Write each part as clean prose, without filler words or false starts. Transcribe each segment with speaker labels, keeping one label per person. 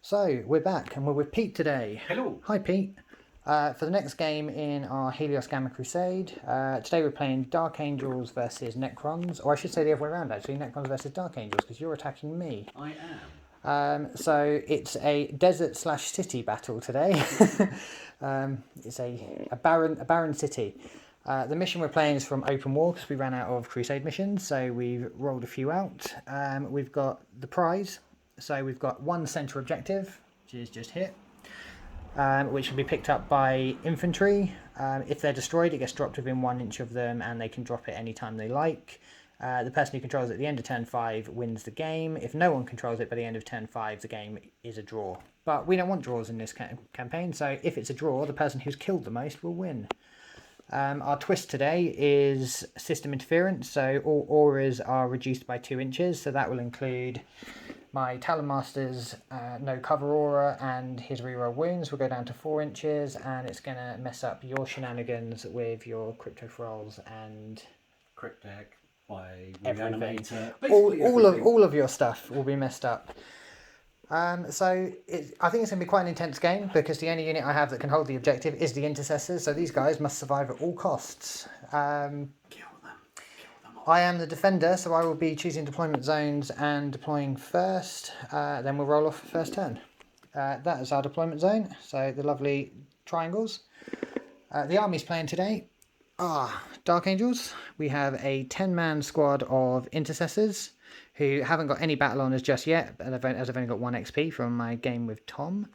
Speaker 1: So we're back and we're with Pete today.
Speaker 2: Hello.
Speaker 1: Hi Pete. For the next game in our Helios Gamma Crusade, today we're playing Dark Angels versus Necrons, or I should say the other way around actually, Necrons versus Dark Angels, because you're attacking me.
Speaker 2: I am.
Speaker 1: So it's a desert/city battle today. It's a barren city. The mission we're playing is from Open War because we ran out of Crusade missions, so we've rolled a few out. We've got the prize, so we've got one centre objective, which is just here, which will be picked up by infantry. If they're destroyed, it gets dropped within 1 inch of them, and they can drop it anytime they like. The person who controls it at the end of turn 5 wins the game. If no one controls it by the end of turn 5, the game is a draw. But we don't want draws in this campaign, so if it's a draw, the person who's killed the most will win. Our twist today is system interference, so all auras are reduced by 2 inches, so that will include my Talon Master's no cover aura, and his reroll wounds will go down to 4 inches, and it's going to mess up your shenanigans with your crypto thralls and
Speaker 2: Cryptech by
Speaker 1: everything.
Speaker 2: Reanimator.
Speaker 1: All of your stuff will be messed up. I think it's going to be quite an intense game because the only unit I have that can hold the objective is the intercessors, so these guys must survive at all costs.
Speaker 2: Kill them.
Speaker 1: I am the defender, so I will be choosing deployment zones and deploying first. Then we'll roll off first turn. That is our deployment zone, so the lovely triangles. The army's playing today. Dark Angels. We have a 10-man squad of intercessors who haven't got any battle honours just yet, as I've only got 1 XP from my game with Tom.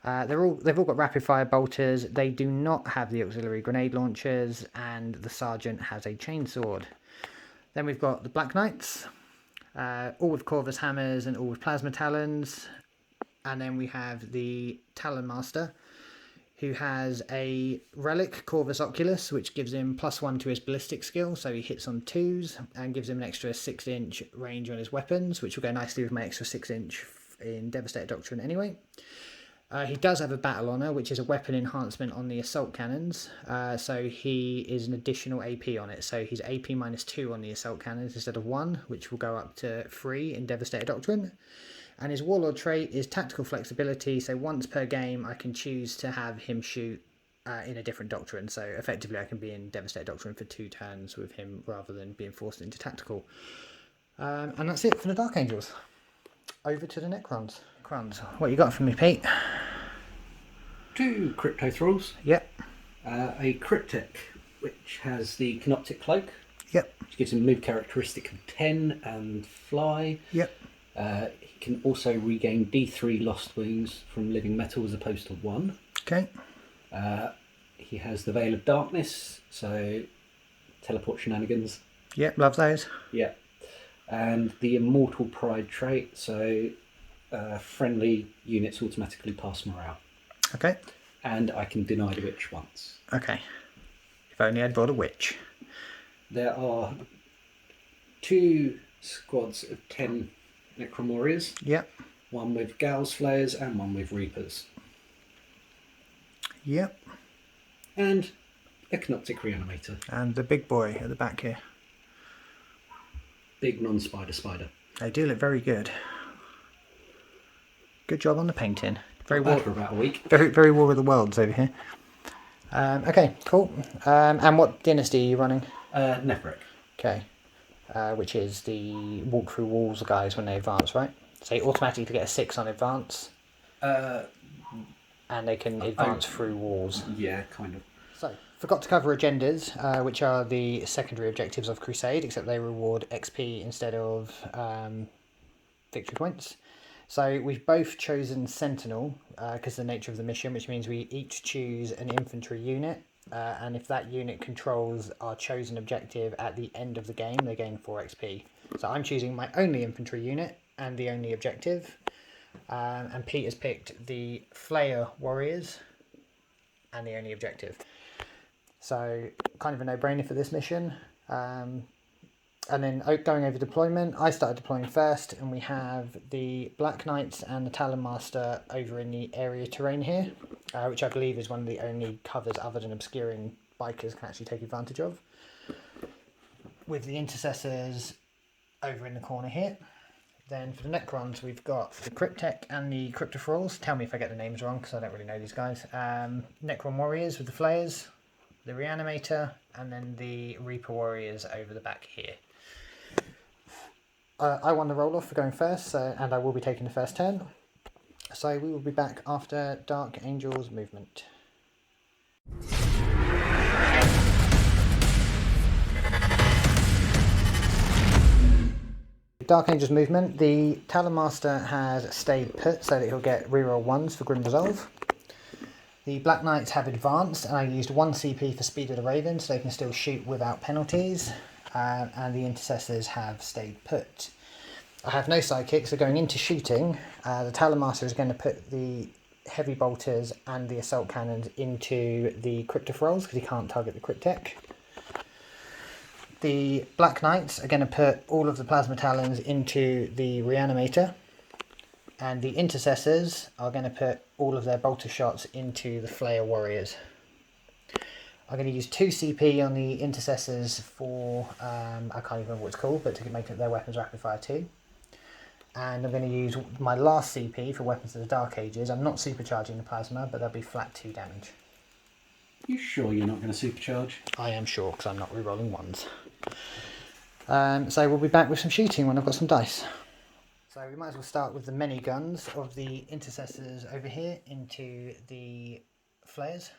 Speaker 1: They've all got rapid fire bolters. They do not have the auxiliary grenade launchers, and the sergeant has a chainsword. Then we've got the Black Knights, all with Corvus hammers and all with plasma talons. And then we have the Talon Master, who has a relic, Corvus Oculus, which gives him +1 to his ballistic skill, so he hits on 2s, and gives him an extra 6-inch range on his weapons, which will go nicely with my extra 6-inch in Devastator Doctrine anyway. He does have a battle honour, which is a weapon enhancement on the assault cannons, so he is an additional AP on it, so he's AP -2 on the assault cannons instead of 1, which will go up to 3 in Devastator Doctrine. And his Warlord trait is tactical flexibility, so once per game I can choose to have him shoot in a different doctrine, so effectively I can be in Devastator Doctrine for 2 turns with him rather than being forced into tactical. And that's it for the Dark Angels. Over to the Necrons. What you got for me, Pete?
Speaker 2: 2 crypto thralls.
Speaker 1: Yep.
Speaker 2: A Cryptech, which has the Canoptic Cloak.
Speaker 1: Yep.
Speaker 2: Which gives him a move characteristic of 10 and fly.
Speaker 1: Yep.
Speaker 2: He can also regain D3 lost wings from living metal as opposed to 1.
Speaker 1: Okay.
Speaker 2: He has the Veil of Darkness, so teleport shenanigans.
Speaker 1: Yep, love those.
Speaker 2: Yeah. And the Immortal Pride trait, so friendly units automatically pass morale.
Speaker 1: Okay.
Speaker 2: And I can deny the witch once.
Speaker 1: Okay. If only I'd brought a witch.
Speaker 2: There are 2 squads of 10 Necron warriors.
Speaker 1: Yep.
Speaker 2: One with Gals Flayers and one with Reapers.
Speaker 1: Yep.
Speaker 2: And a Canoptic Reanimator.
Speaker 1: And the big boy at the back here.
Speaker 2: Big non-spider spider.
Speaker 1: They do look very good. Good job on the painting. Very
Speaker 2: Not bad for about a week.
Speaker 1: very War of the Worlds over here. Okay, cool. And what dynasty are you running?
Speaker 2: Nephric.
Speaker 1: Okay. Which is the walk through walls guys when they advance, right? So you automatically get a 6 on advance. And they can advance through walls.
Speaker 2: Yeah, kind of.
Speaker 1: So, forgot to cover agendas, which are the secondary objectives of Crusade, except they reward XP instead of victory points. So we've both chosen Sentinel, because of the nature of the mission, which means we each choose an infantry unit. And if that unit controls our chosen objective at the end of the game, they gain 4 XP. So I'm choosing my only infantry unit and the only objective. And Pete has picked the Flayer Warriors and the only objective. So kind of a no-brainer for this mission. And then going over deployment, I started deploying first, and we have the Black Knights and the Talon Master over in the area terrain here, which I believe is one of the only covers other than obscuring bikers can actually take advantage of. With the intercessors over in the corner here. Then for the Necrons, we've got the Cryptek and the Cryptofrals. Tell me if I get the names wrong, because I don't really know these guys. Necron Warriors with the Flayers, the Reanimator, and then the Reaper Warriors over the back here. I won the roll-off for going first, and I will be taking the first turn. So we will be back after Dark Angel's movement. Dark Angel's movement, the Talon Master has stayed put so that he'll get reroll 1s for Grim Resolve. The Black Knights have advanced, and I used 1 CP for Speed of the Raven so they can still shoot without penalties. And the Intercessors have stayed put. I have no sidekicks, so going into shooting, the Talon Master is going to put the Heavy Bolters and the Assault Cannons into the Cryptofrals because he can't target the Cryptek. The Black Knights are going to put all of the Plasma Talons into the Reanimator. And the Intercessors are going to put all of their Bolter shots into the Flayer Warriors. I'm going to use 2 CP on the Intercessors for, I can't even remember what it's called, but to make their weapons rapid fire 2. And I'm going to use my last CP for Weapons of the Dark Ages. I'm not supercharging the Plasma, but they'll be flat 2 damage.
Speaker 2: You sure you're not going to supercharge?
Speaker 1: I am sure, because I'm not rerolling 1s. So we'll be back with some shooting when I've got some dice. So we might as well start with the many guns of the Intercessors over here into the Flayers.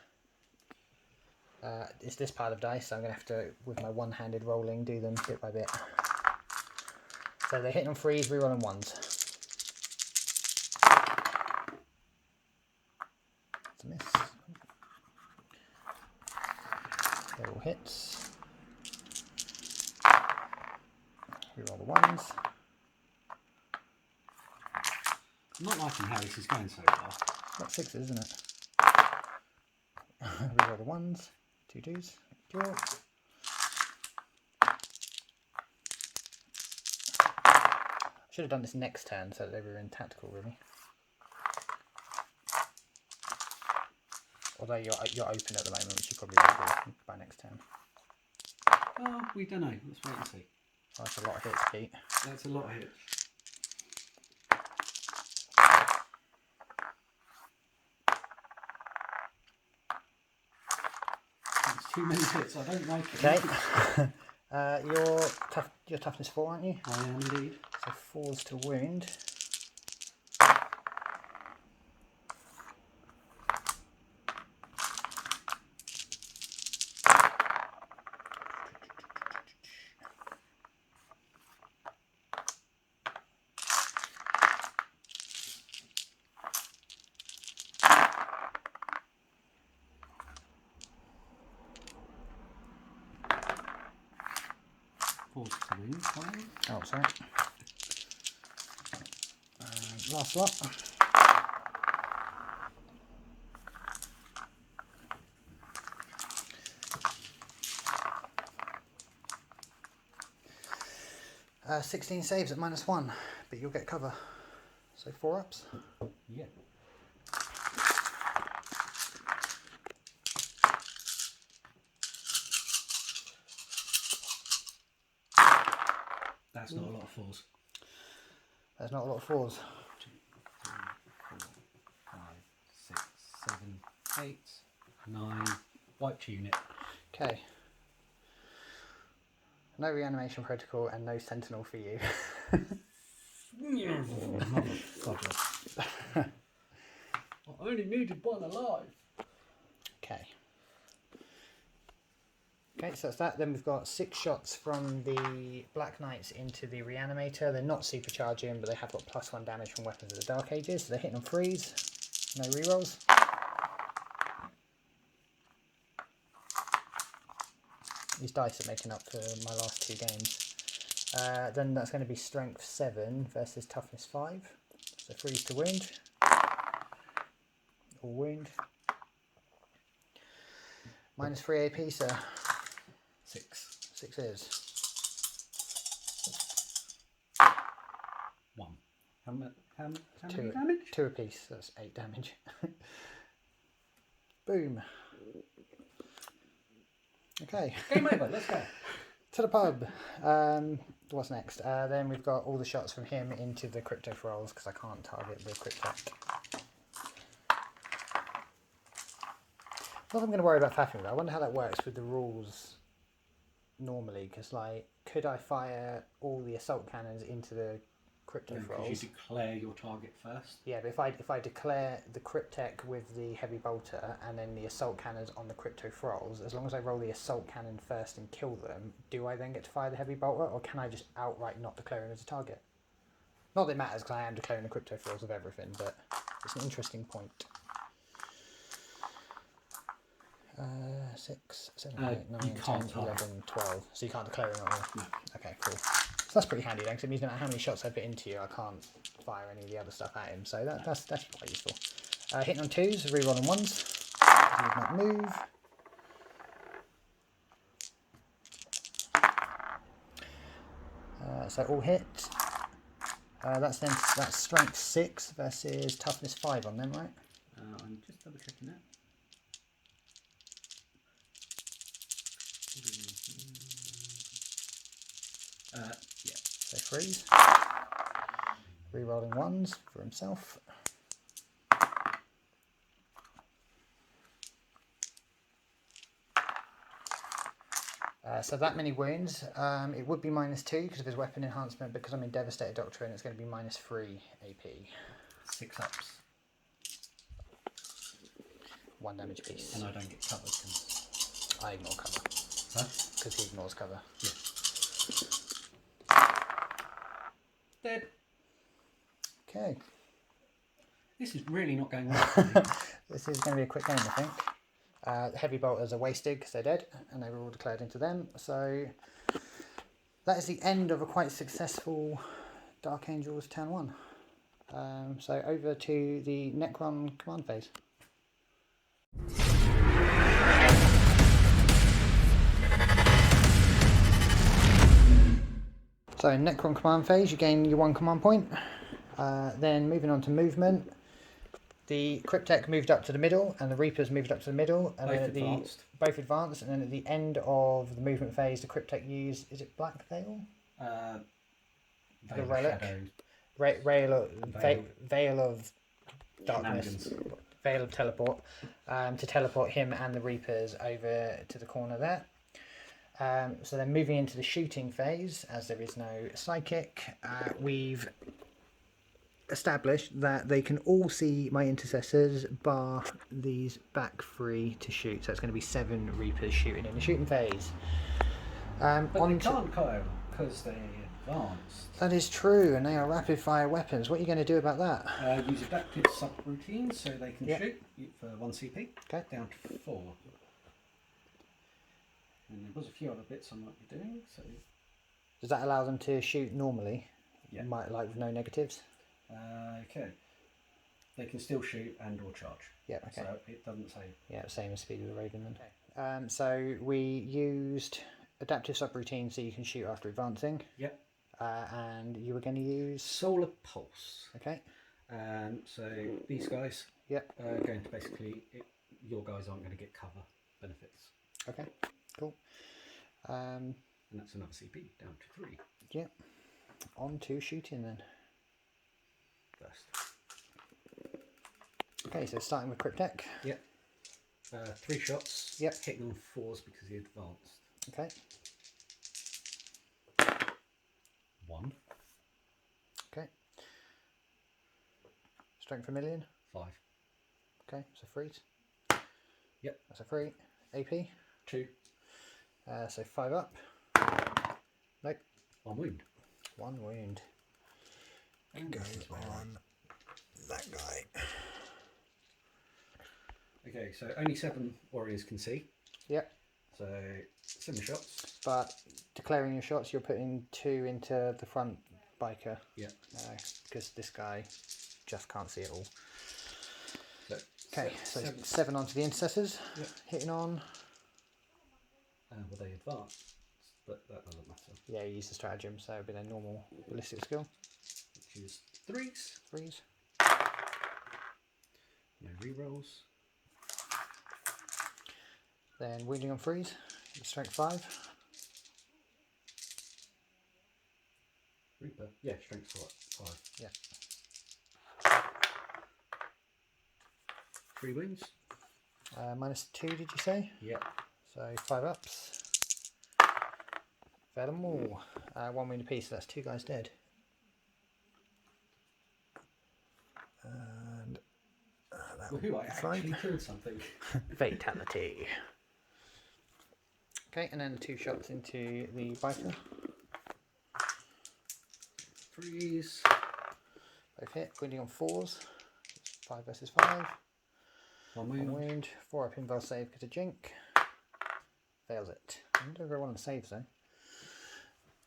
Speaker 1: It's this pile of dice, so I'm going to have to, with my one-handed rolling, do them bit by bit. So they're hitting on 3s, rerolling 1s. It's a miss. They're all hits. Reroll the 1s.
Speaker 2: I'm not liking how this is going so far.
Speaker 1: Got 6s, isn't it? Reroll the 1s. 2 2s. Draw. Should have done this next turn so that they were in tactical, really. Although you're open at the moment, which you probably won't be by next turn.
Speaker 2: Oh, we don't know. Let's wait and see.
Speaker 1: Oh, that's a lot of hits, Pete.
Speaker 2: That's a lot of hits. It's too many hits. I don't like it.
Speaker 1: Okay. You're toughness 4, aren't you?
Speaker 2: I am indeed.
Speaker 1: So 4s to wound. Oh, sorry. Last lot. Uh, 16 saves at -1, but you'll get cover. So 4 ups.
Speaker 2: Yeah. That's not a lot of 4s.
Speaker 1: There's not a lot of 4s.
Speaker 2: 2, 3, 4, 5, 6, 7, 8, 9. Wiped unit.
Speaker 1: Okay. No reanimation protocol and no sentinel for you.
Speaker 2: Motherfucker. I only needed 1 alive.
Speaker 1: Okay. Okay, so that's that. Then we've got 6 shots from the Black Knights into the Reanimator. They're not supercharging, but they have got +1 damage from Weapons of the Dark Ages. So they're hitting on 3s. No rerolls. These dice are making up for my last 2 games. Then that's going to be Strength 7 versus Toughness 5. So 3s to wound. Or wound. -3 AP, sir.
Speaker 2: 6.
Speaker 1: 6 is.
Speaker 2: 1. How many
Speaker 1: Two.
Speaker 2: damage?
Speaker 1: 2 apiece, that's 8 damage. Boom. Okay.
Speaker 2: Game over, let's go.
Speaker 1: To the pub. What's next? Then we've got all the shots from him into the crypto rolls because I can't target the cryptech. Not that I'm going to worry about faffing with that. I wonder how that works with the rules normally, because like, could I fire all the assault cannons into the crypto rolls?
Speaker 2: Because you declare your target first.
Speaker 1: Yeah, but if I declare the cryptech with the heavy bolter and then the assault cannons on the crypto rolls, as long as I roll the assault cannon first and kill them, do I then get to fire the heavy bolter, or can I just outright not declare him as a target? Not that it matters, because I am declaring the crypto rolls of everything, but it's an interesting point. 6, 7, 8, 9, 10, 11, 12. So you can't declare it at all?
Speaker 2: No.
Speaker 1: Okay, cool. So that's pretty handy then, because it means no matter how many shots I put into you, I can't fire any of the other stuff at him. So that's quite useful. Hitting on 2s, rerolling 1s. Need not move. So all hit. That's strength 6 versus toughness 5 on them, right?
Speaker 2: I'm just double checking that. Yeah.
Speaker 1: So freeze. Rerolling 1s for himself. So that many wounds, it would be -2 because of his weapon enhancement, because I'm in Devastator Doctrine, it's going to be -3 AP.
Speaker 2: 6 ups.
Speaker 1: 1 damage apiece.
Speaker 2: And I don't get covered because
Speaker 1: I ignore cover.
Speaker 2: Huh?
Speaker 1: Because he ignores cover.
Speaker 2: Yeah. Dead.
Speaker 1: Okay.
Speaker 2: This is really not going well for me.
Speaker 1: This is going to be a quick game, I think. The heavy bolters are wasted because they're dead, and they were all declared into them. So that is the end of a quite successful Dark Angels turn 1. So over to the Necron command phase. So in Necron command phase, you gain your 1 command point. Then moving on to movement. The Cryptech moved up to the middle, and the Reapers moved up to the middle, and both advanced. And then at the end of the movement phase, the Cryptech used, is it Black Veil? The relic. Veil of darkness, Veil of teleport, to teleport him and the Reapers over to the corner there. So then moving into the shooting phase, as there is no psychic, we've established that they can all see my intercessors bar these back 3 to shoot. So it's going to be 7 Reapers shooting in the shooting phase.
Speaker 2: But they can't go because they're advanced.
Speaker 1: That is true, and they are rapid fire weapons. What are you going to do about that?
Speaker 2: Use adaptive subroutines so they can shoot for 1 CP.
Speaker 1: Okay.
Speaker 2: Down to 4. And there was a few other bits I might be doing. So
Speaker 1: does that allow them to shoot normally?
Speaker 2: Yeah.
Speaker 1: Like with no negatives?
Speaker 2: Okay. They can still shoot and or charge.
Speaker 1: Yeah, okay.
Speaker 2: So it doesn't say.
Speaker 1: Yeah, same as speed of the Raven then. Okay. So we used adaptive subroutine so you can shoot after advancing.
Speaker 2: Yep.
Speaker 1: And you were going to use
Speaker 2: Solar Pulse.
Speaker 1: Okay.
Speaker 2: So these guys
Speaker 1: Yep.
Speaker 2: are going to basically, your guys aren't going to get cover benefits.
Speaker 1: Okay, cool.
Speaker 2: And that's another CP, down to 3.
Speaker 1: Yep. On to shooting then.
Speaker 2: First.
Speaker 1: Okay, so starting with Cryptech.
Speaker 2: Yep. 3 shots.
Speaker 1: Yep.
Speaker 2: Hitting on 4s because he advanced.
Speaker 1: Okay.
Speaker 2: 1.
Speaker 1: Okay. Strength per million.
Speaker 2: 5.
Speaker 1: Okay, so freeze.
Speaker 2: Yep.
Speaker 1: That's a 3. AP.
Speaker 2: 2.
Speaker 1: So 5 up. Nope.
Speaker 2: 1 wound.
Speaker 1: 1 wound.
Speaker 2: And
Speaker 1: Go on that guy.
Speaker 2: Okay, so only 7 warriors can see.
Speaker 1: Yep.
Speaker 2: So 7 shots.
Speaker 1: But declaring your shots, you're putting 2 into the front biker.
Speaker 2: Yeah.
Speaker 1: Because this guy just can't see it all.
Speaker 2: So,
Speaker 1: Okay, so 7 onto the intercessors.
Speaker 2: Yep.
Speaker 1: Hitting on.
Speaker 2: Well, they advance, but that doesn't matter.
Speaker 1: Yeah, you use the stratagem, so it'll be their normal ballistic skill.
Speaker 2: Which is 3s.
Speaker 1: Freeze.
Speaker 2: No rerolls.
Speaker 1: Then wounding on freeze. Strength 5.
Speaker 2: Reaper. Yeah, strength's what? 5.
Speaker 1: Yeah.
Speaker 2: 3 wounds.
Speaker 1: -2, did you say?
Speaker 2: Yeah.
Speaker 1: So 5 ups. Fail them all. 1 wound apiece, so that's 2 guys dead. And that will
Speaker 2: Woohoo, I
Speaker 1: be fine.
Speaker 2: actually killed something.
Speaker 1: Fatality. Okay, and then 2 shots into the biter.
Speaker 2: Freeze.
Speaker 1: Both hit, wounding on 4s. 5 versus 5.
Speaker 2: 1
Speaker 1: 1
Speaker 2: wound.
Speaker 1: wound. 4 up invul save because of Jink. Fails it. I don't very well on saves though.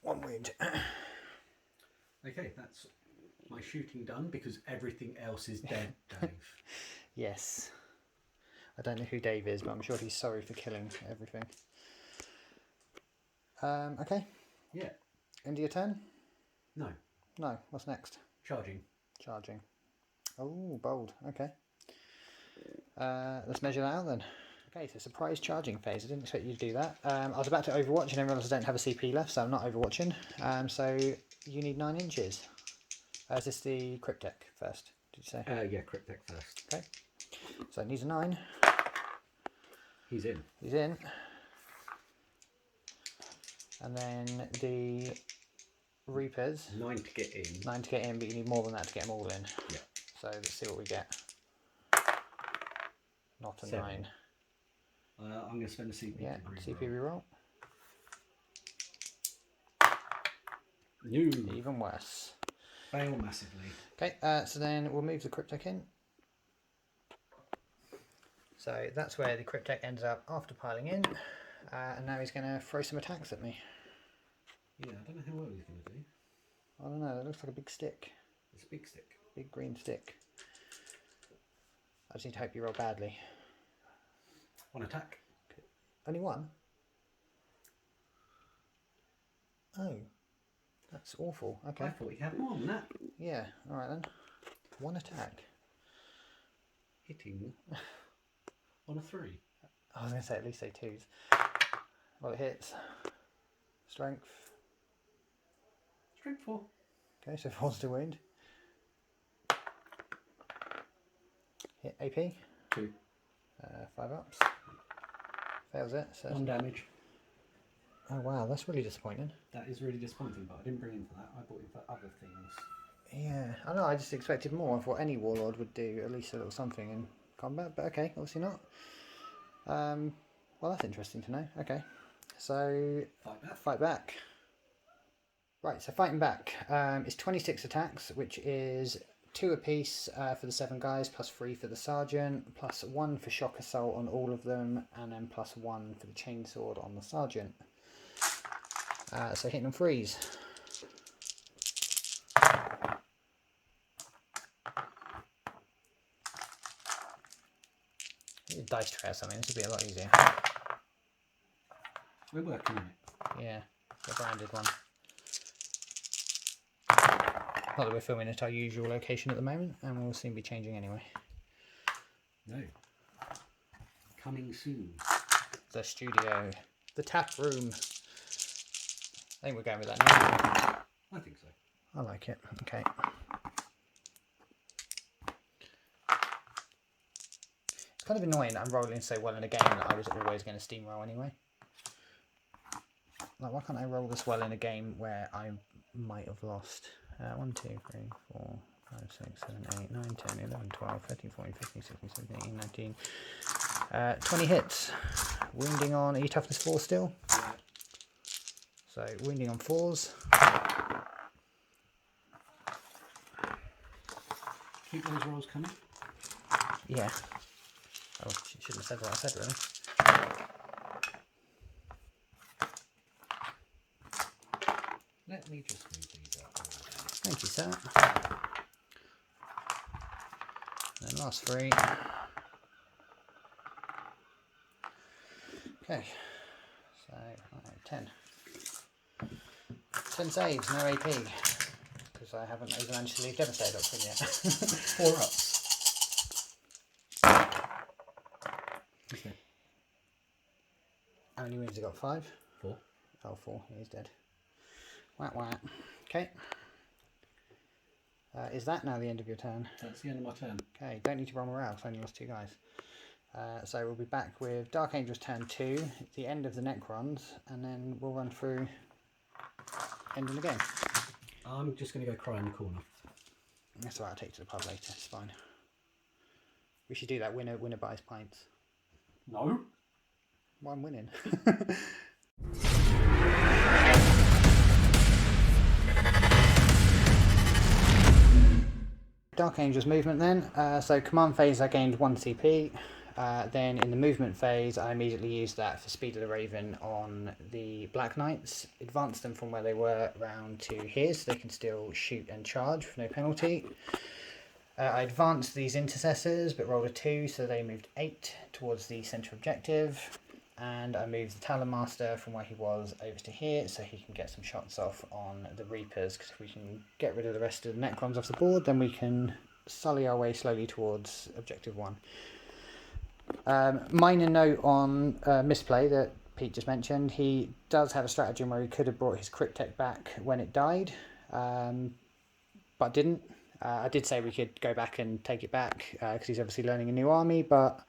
Speaker 1: 1 wound.
Speaker 2: Okay, that's my shooting done because everything else is dead, Dave.
Speaker 1: Yes. I don't know who Dave is, but I'm sure he's sorry for killing everything. Okay.
Speaker 2: Yeah.
Speaker 1: End of your turn?
Speaker 2: No.
Speaker 1: No. What's next?
Speaker 2: Charging.
Speaker 1: Charging. Oh, bold. Okay. Let's measure that out then. Okay, so surprise charging phase. I didn't expect you to do that. I was about to overwatch and then realised I don't have a CP left, so I'm not overwatching. So you need 9 inches. Is this the Cryptek first, did you say?
Speaker 2: Yeah, Cryptek first.
Speaker 1: Okay. So it needs a 9.
Speaker 2: He's in.
Speaker 1: He's in. And then the Reapers.
Speaker 2: 9 to get in.
Speaker 1: 9 to get in, but you need more than that to get them all in.
Speaker 2: Yeah.
Speaker 1: So let's see what we get. Not a
Speaker 2: 7.
Speaker 1: 9.
Speaker 2: I'm going to spend a CP.
Speaker 1: Yeah,
Speaker 2: to
Speaker 1: CP
Speaker 2: reroll.
Speaker 1: reroll. Even worse.
Speaker 2: Fail massively.
Speaker 1: Okay, so then we'll move the Cryptek in. So that's where the Cryptek ends up after piling in. And now he's going to throw some attacks at me.
Speaker 2: Yeah, I don't know how well he's going to do.
Speaker 1: I don't know, that looks like a big stick.
Speaker 2: It's a big stick.
Speaker 1: Big green stick. I just need to hope you roll badly.
Speaker 2: 1 attack.
Speaker 1: Only 1? Oh. That's awful. Okay.
Speaker 2: I thought he had more than that.
Speaker 1: Yeah, alright then. 1 attack.
Speaker 2: Hitting on a 3.
Speaker 1: I was going to say at least say 2s. Well, it hits. Strength.
Speaker 2: Strength 4.
Speaker 1: Okay, so 4's to wound. Hit AP.
Speaker 2: 2.
Speaker 1: 5 ups. Fails it. So
Speaker 2: 1 damage.
Speaker 1: oh wow, that's really disappointing.
Speaker 2: That is really disappointing, but I didn't bring him for that. I brought him for other things.
Speaker 1: Yeah, I know, I just expected more. I thought any warlord would do at least a little something in combat, but okay, obviously not. Well, that's interesting to know. Okay, so
Speaker 2: Fight back.
Speaker 1: Fight back. Right, so fighting back is 26 attacks, which is 2 apiece for the 7 guys, plus 3 for the sergeant, plus 1 for shock assault on all of them, and then plus 1 for the chainsword on the sergeant. So hitting them freeze. Need a dice tray or something, this would be a lot easier.
Speaker 2: We're working on it.
Speaker 1: Yeah, the branded one. Not that we're filming at our usual location at the moment, and we'll soon be changing anyway.
Speaker 2: No. Coming soon.
Speaker 1: The studio. The tap room. I think we're going with that now.
Speaker 2: I think so.
Speaker 1: I like it. Okay. It's kind of annoying that I'm rolling so well in a game that I was always going to steamroll anyway. Like, why can't I roll this well in a game where I might have lost? 1, 2, 3, 4, 5, 6, 7, 8, 9, 10, 11, 12, 13, 14, 15, 16, 17, 18, 19. 20 hits. Wounding on, are you toughness 4 still?
Speaker 2: Yeah.
Speaker 1: So, wounding on 4s.
Speaker 2: Keep those rolls coming.
Speaker 1: Yeah. Oh, shouldn't have said what I said, really.
Speaker 2: Let me just move these up.
Speaker 1: Thank you, sir. And then last 3. Okay. So, 10. 10 saves, no AP. Because I haven't managed to leave Devastator up in yet.
Speaker 2: 4 ups. Okay.
Speaker 1: How many wounds have got? 5?
Speaker 2: 4.
Speaker 1: Oh, 4. He's dead. Whack whack. Okay. Is that now the end of your turn?
Speaker 2: That's the end of my turn.
Speaker 1: Okay, don't need to roll morale, it's only lost 2 guys. So we'll be back with Dark Angel's turn 2, the end of the Necrons, and then we'll run through ending the game.
Speaker 2: I'm just going to go cry in the corner.
Speaker 1: That's alright, I'll take you to the pub later, it's fine. We should do that, winner buys pints.
Speaker 2: No.
Speaker 1: Well, I'm winning. Dark Angel's movement then. So command phase I gained 1 CP. Then in the movement phase I immediately used that for Speed of the Raven on the Black Knights. Advanced them from where they were round to here so they can still shoot and charge for no penalty. I advanced these intercessors but rolled a 2 so they moved 8 towards the centre objective. And I moved the Talon Master from where he was over to here so he can get some shots off on the Reapers, because if we can get rid of the rest of the Necrons off the board then we can sully our way slowly towards objective 1. Minor note on misplay that Pete just mentioned. He does have a stratagem where he could have brought his crit tech back when it died, but didn't. I did say we could go back and take it back because he's obviously learning a new army, but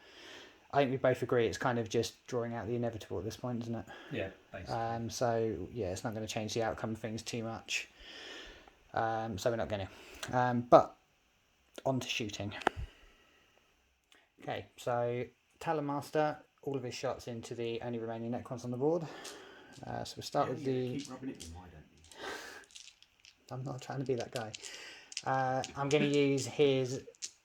Speaker 1: I think we both agree it's kind of just drawing out the inevitable at this point, isn't it?
Speaker 2: Yeah, basically.
Speaker 1: So yeah, it's not going to change the outcome of things too much. So we're not going to. But on to shooting. Okay, so Talon Master, all of his shots into the only remaining Necrons on the board. So we'll start with the...
Speaker 2: Keep rubbing it in, why don't you?
Speaker 1: I'm not trying to be that guy. I'm going to use his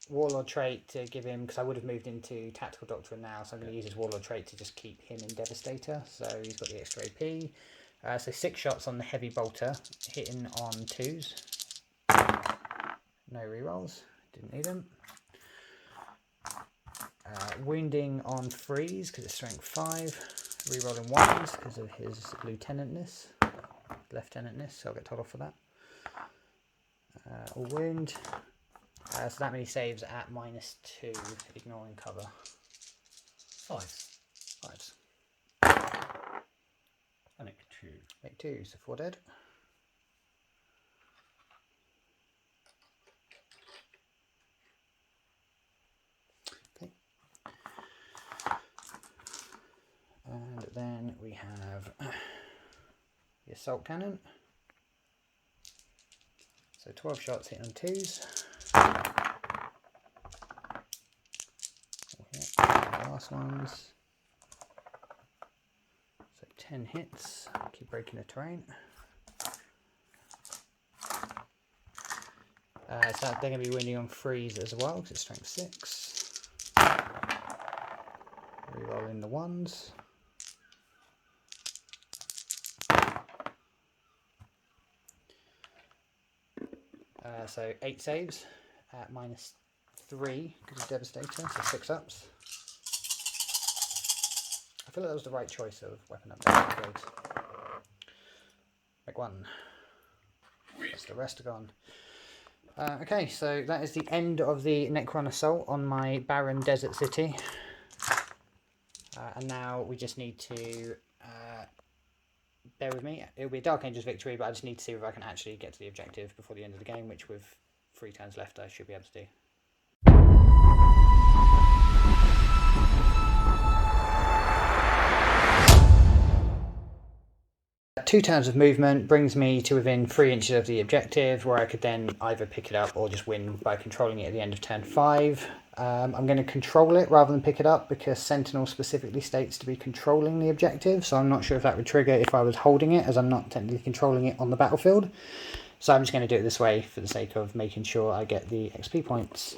Speaker 1: Warlord trait to give him, because I would have moved into Tactical Doctrine now, so I'm going to use his Warlord trait to just keep him in Devastator. So he's got the extra AP. So 6 shots on the Heavy Bolter, hitting on 2s. No rerolls, didn't need them. Wounding on 3s because it's strength 5. Rerolling 1s because of his lieutenantness, lieutenantness, so I'll get told off for that. All wound. So that many saves at -2, ignoring cover.
Speaker 2: 5s. I make 2.
Speaker 1: Make 2, so 4 dead. Okay. And then we have the Assault Cannon. So 12 shots hitting on 2s. The last ones. So 10 hits. Keep breaking the terrain. So they're going to be winning on 3s as well because it's strength 6. Rerolling the 1s. So 8 saves at -3 because of Devastator, so 6 ups. I feel like that was the right choice of weapon upgrades. Make 1. That's the rest are gone. Okay, so that is the end of the Necron Assault on my barren desert city. And now we just need to... bear with me, it'll be a Dark Angel's victory, but I just need to see if I can actually get to the objective before the end of the game, which with 3 turns left I should be able to do. 2 turns of movement brings me to within 3 inches of the objective, where I could then either pick it up or just win by controlling it at the end of turn 5. I'm going to control it rather than pick it up because Sentinel specifically states to be controlling the objective, so I'm not sure if that would trigger if I was holding it, as I'm not technically controlling it on the battlefield. So I'm just going to do it this way for the sake of making sure I get the XP points.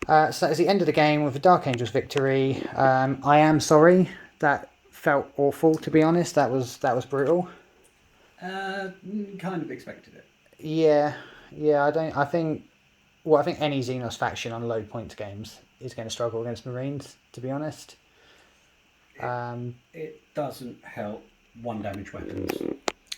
Speaker 1: So that is the end of the game with the Dark Angel's victory. I am sorry, that felt awful, to be honest. That was brutal.
Speaker 2: Kind of expected it.
Speaker 1: Yeah. I think any Xenos faction on low points games is going to struggle against Marines, to be honest.
Speaker 2: It doesn't help 1 damage weapons.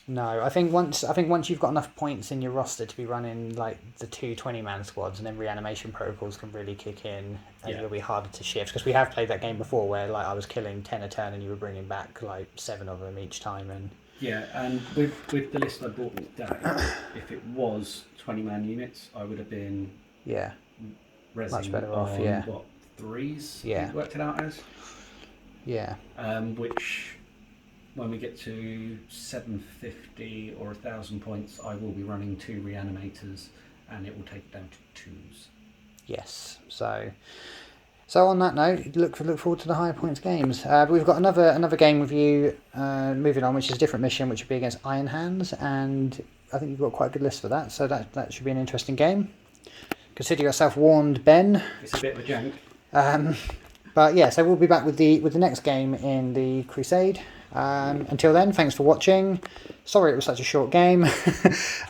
Speaker 1: No, I think once you've got enough points in your roster to be running like the 2 20-man squads, and then reanimation protocols can really kick in, and it'll be harder to shift, because we have played that game before where like I was killing 10 a turn and you were bringing back like 7 of them each time, and
Speaker 2: Yeah, and with the list I bought today, if it was 20-man units, I would have been
Speaker 1: Yeah.
Speaker 2: resing
Speaker 1: Much better
Speaker 2: on,
Speaker 1: off, yeah.
Speaker 2: what, 3s?
Speaker 1: Yeah.
Speaker 2: I think worked it out as.
Speaker 1: Yeah.
Speaker 2: Which, when we get to 750 or 1,000 points, I will be running 2 reanimators, and it will take down to 2s.
Speaker 1: Yes. So on that note, look forward to the higher points games. We've got another game review moving on, which is a different mission, which will be against Iron Hands, and I think you've got quite a good list for that. So that should be an interesting game. Consider yourself warned, Ben.
Speaker 2: It's a bit of a jank.
Speaker 1: But yeah, so we'll be back with the next game in the Crusade. Until then, thanks for watching. Sorry it was such a short game,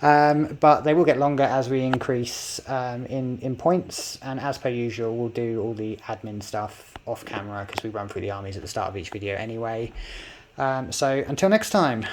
Speaker 1: but they will get longer as we increase in points, and as per usual we'll do all the admin stuff off camera because we run through the armies at the start of each video anyway. So until next time.